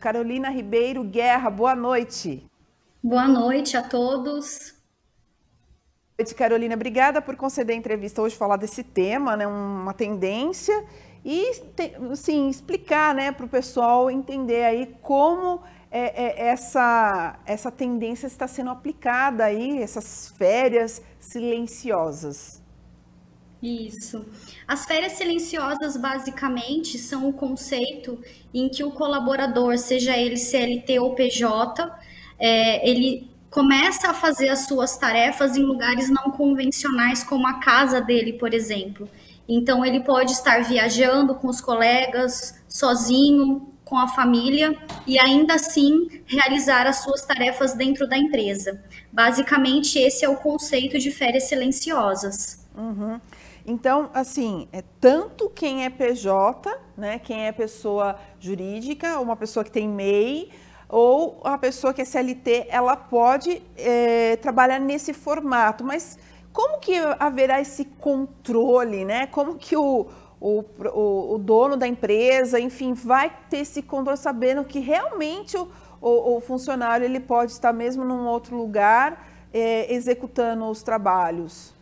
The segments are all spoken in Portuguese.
Carolina Ribeiro Guerra, boa noite. Boa noite a todos. Boa noite, Carolina. Obrigada por conceder a entrevista hoje, falar desse tema, né, uma tendência, e assim, explicar, né, para o pessoal entender aí como essa tendência está sendo aplicada aí, essas férias silenciosas. Isso. As férias silenciosas, basicamente, são o conceito em que o colaborador, seja ele CLT ou PJ, ele começa a fazer as suas tarefas em lugares não convencionais, como a casa dele, por exemplo. Então, ele pode estar viajando com os colegas, sozinho, com a família, e ainda assim realizar as suas tarefas dentro da empresa. Basicamente, esse é o conceito de férias silenciosas. Uhum. Então, assim, tanto quem é PJ, né, quem é pessoa jurídica, uma pessoa que tem MEI, ou a pessoa que é CLT, ela pode trabalhar nesse formato. Mas como que haverá esse controle, né? Como que o dono da empresa, enfim, vai ter esse controle sabendo que realmente o funcionário ele pode estar mesmo num outro lugar executando os trabalhos?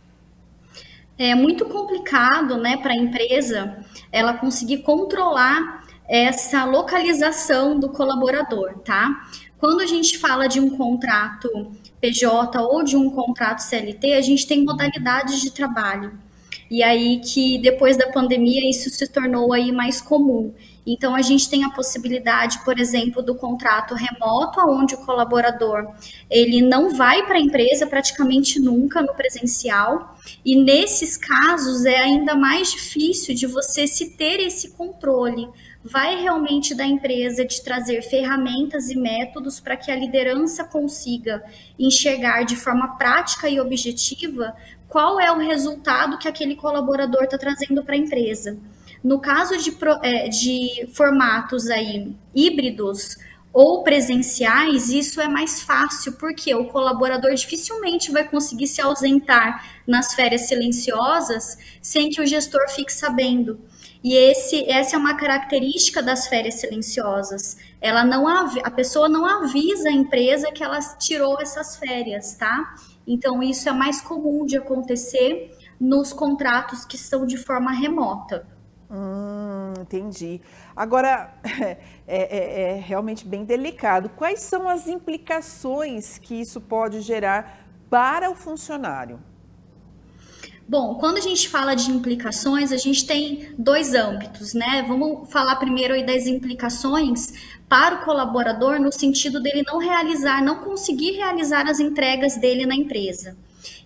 É muito complicado, né, para a empresa ela conseguir controlar essa localização do colaborador, tá? Quando a gente fala de um contrato PJ ou de um contrato CLT, a gente tem modalidades de trabalho. E aí que depois da pandemia isso se tornou aí mais comum. Então a gente tem a possibilidade, por exemplo, do contrato remoto, onde o colaborador ele não vai para a empresa praticamente nunca no presencial. E nesses casos é ainda mais difícil de você se ter esse controle. Vai realmente da empresa de trazer ferramentas e métodos para que a liderança consiga enxergar de forma prática e objetiva qual é o resultado que aquele colaborador está trazendo para a empresa. No caso de formatos aí híbridos ou presenciais, isso é mais fácil, porque o colaborador dificilmente vai conseguir se ausentar nas férias silenciosas sem que o gestor fique sabendo. E essa é uma característica das férias silenciosas. A pessoa não avisa a empresa que ela tirou essas férias, tá? Então, isso é mais comum de acontecer nos contratos que são de forma remota. Entendi. Agora, é realmente bem delicado. Quais são as implicações que isso pode gerar para o funcionário? Bom, quando a gente fala de implicações, a gente tem dois âmbitos, né? Vamos falar primeiro aí das implicações para o colaborador no sentido dele não conseguir realizar as entregas dele na empresa.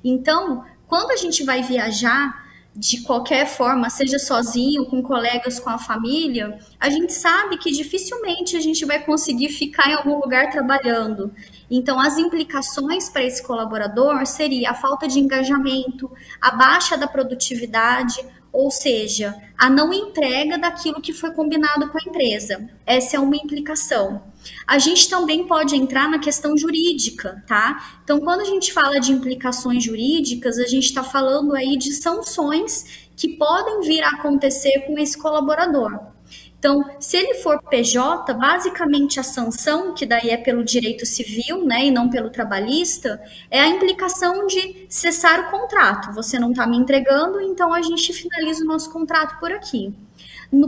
Então, quando a gente vai viajar de qualquer forma, seja sozinho, com colegas, com a família, a gente sabe que dificilmente a gente vai conseguir ficar em algum lugar trabalhando. Então, as implicações para esse colaborador seria a falta de engajamento, a baixa da produtividade, ou seja, a não entrega daquilo que foi combinado com a empresa. Essa é uma implicação. A gente também pode entrar na questão jurídica, tá? Então, quando a gente fala de implicações jurídicas, a gente está falando aí de sanções que podem vir a acontecer com esse colaborador. Então, se ele for PJ, basicamente a sanção, que daí é pelo direito civil, né, e não pelo trabalhista, é a implicação de cessar o contrato. Você não está me entregando, então a gente finaliza o nosso contrato por aqui.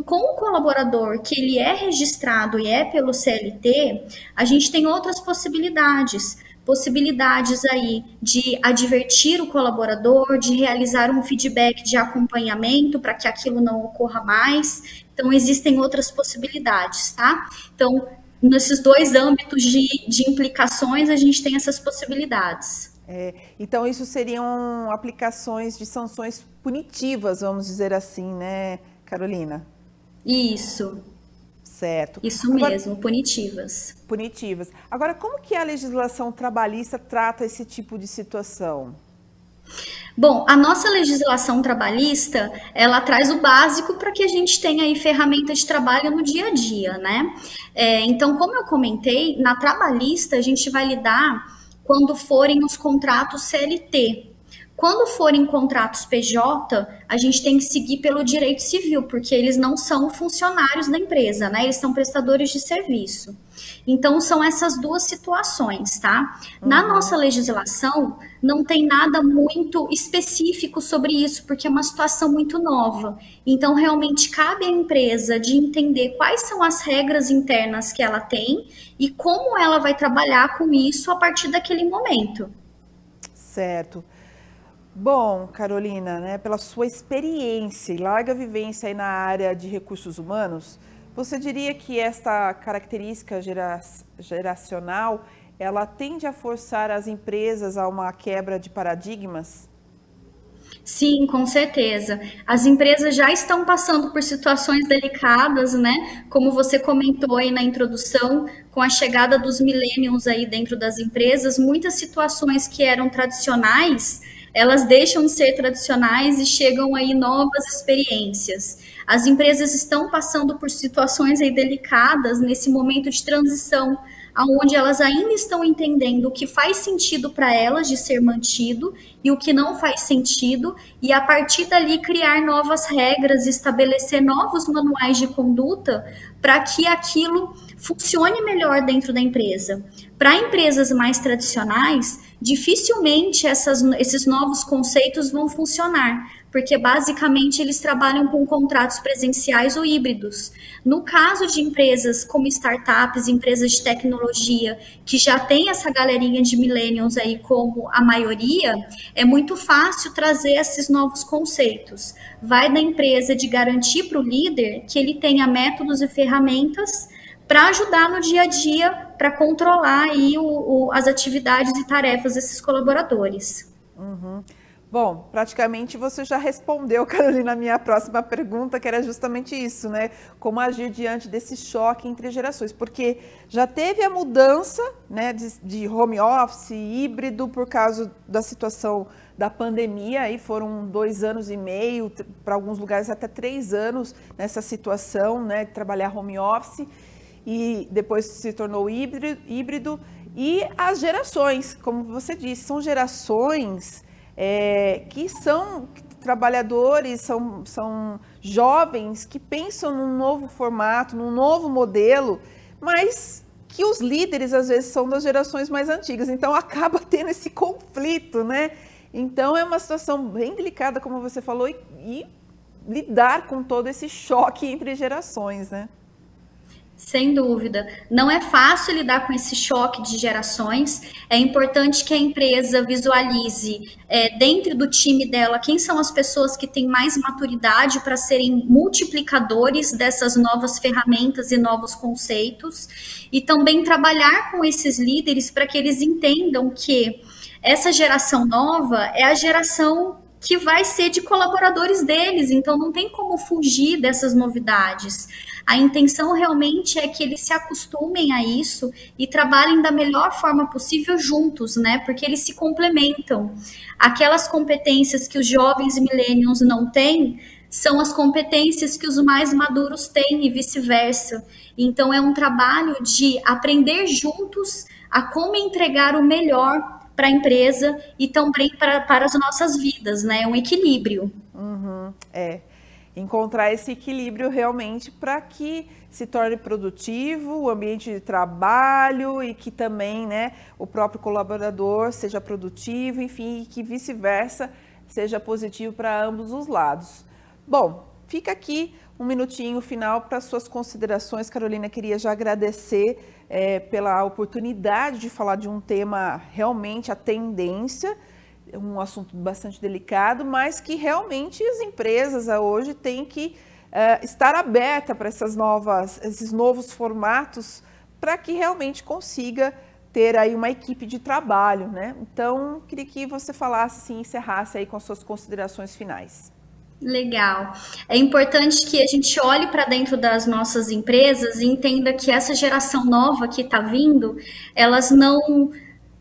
Com o colaborador que ele é registrado e é pelo CLT, a gente tem outras possibilidades. Possibilidades aí de advertir o colaborador, de realizar um feedback de acompanhamento para que aquilo não ocorra mais. Então, existem outras possibilidades, tá? Então, nesses dois âmbitos de implicações, a gente tem essas possibilidades. Então, isso seriam aplicações de sanções punitivas, vamos dizer assim, né, Carolina? Isso. Certo. Isso mesmo, punitivas. Punitivas. Agora, como que a legislação trabalhista trata esse tipo de situação? Bom, a nossa legislação trabalhista, ela traz o básico para que a gente tenha aí ferramentas de trabalho no dia a dia, né? Então, como eu comentei, na trabalhista a gente vai lidar quando forem os contratos CLT. Quando forem contratos PJ, a gente tem que seguir pelo direito civil, porque eles não são funcionários da empresa, né? Eles são prestadores de serviço. Então, são essas duas situações, tá? Na nossa legislação, não tem nada muito específico sobre isso, porque é uma situação muito nova. Então, realmente, cabe à empresa de entender quais são as regras internas que ela tem e como ela vai trabalhar com isso a partir daquele momento. Certo. Bom, Carolina, né, pela sua experiência e larga vivência aí na área de recursos humanos, você diria que esta característica geracional, ela tende a forçar as empresas a uma quebra de paradigmas? Sim, com certeza. As empresas já estão passando por situações delicadas, né? Como você comentou aí na introdução, com a chegada dos millennials aí dentro das empresas, muitas situações que eram tradicionais, elas deixam de ser tradicionais e chegam aí novas experiências. As empresas estão passando por situações aí delicadas nesse momento de transição, onde elas ainda estão entendendo o que faz sentido para elas de ser mantido e o que não faz sentido, e a partir dali criar novas regras, estabelecer novos manuais de conduta para que aquilo funcione melhor dentro da empresa. Para empresas mais tradicionais, dificilmente esses novos conceitos vão funcionar, porque basicamente eles trabalham com contratos presenciais ou híbridos. No caso de empresas como startups, empresas de tecnologia, que já tem essa galerinha de millennials aí como a maioria, é muito fácil trazer esses novos conceitos. Vai da empresa de garantir para o líder que ele tenha métodos e ferramentas para ajudar no dia a dia, para controlar aí as atividades e tarefas desses colaboradores. Uhum. Bom, praticamente você já respondeu, Carolina, a minha próxima pergunta, que era justamente isso, né? Como agir diante desse choque entre gerações, porque já teve a mudança, né, de home office, híbrido, por causa da situação da pandemia, aí foram 2 anos e meio, para alguns lugares até 3 anos nessa situação, né, de trabalhar home office, e depois se tornou híbrido, e as gerações, como você disse, são gerações que são trabalhadores, são jovens que pensam num novo formato, num novo modelo, mas que os líderes às vezes são das gerações mais antigas, então acaba tendo esse conflito, né? Então é uma situação bem delicada, como você falou, e lidar com todo esse choque entre gerações, né? Sem dúvida. Não é fácil lidar com esse choque de gerações. É importante que a empresa visualize dentro do time dela quem são as pessoas que têm mais maturidade para serem multiplicadores dessas novas ferramentas e novos conceitos, e também trabalhar com esses líderes para que eles entendam que essa geração nova é a geração que vai ser de colaboradores deles, então não tem como fugir dessas novidades. A intenção realmente é que eles se acostumem a isso e trabalhem da melhor forma possível juntos, né? Porque eles se complementam. Aquelas competências que os jovens millennials não têm são as competências que os mais maduros têm e vice-versa. Então é um trabalho de aprender juntos a como entregar o melhor para a empresa e também para as nossas vidas, né? É um equilíbrio. Uhum, encontrar esse equilíbrio realmente para que se torne produtivo o ambiente de trabalho e que também, né, o próprio colaborador seja produtivo, enfim, e que vice-versa seja positivo para ambos os lados. Bom, fica aqui um minutinho final para suas considerações. Carolina, queria já agradecer pela oportunidade de falar de um tema realmente a tendência, um assunto bastante delicado, mas que realmente as empresas hoje têm que estar aberta para esses novos formatos, para que realmente consiga ter aí uma equipe de trabalho, né? Então, queria que você falasse, assim, encerrasse aí com as suas considerações finais. Legal. É importante que a gente olhe para dentro das nossas empresas e entenda que essa geração nova que está vindo, elas não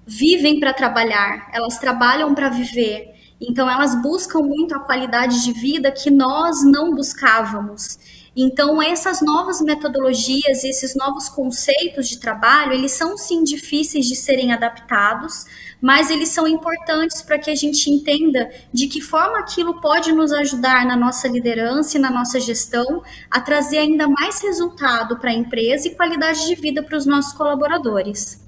vivem para trabalhar, elas trabalham para viver. Então, elas buscam muito a qualidade de vida que nós não buscávamos. Então, essas novas metodologias, esses novos conceitos de trabalho, eles são sim difíceis de serem adaptados, mas eles são importantes para que a gente entenda de que forma aquilo pode nos ajudar na nossa liderança e na nossa gestão a trazer ainda mais resultado para a empresa e qualidade de vida para os nossos colaboradores.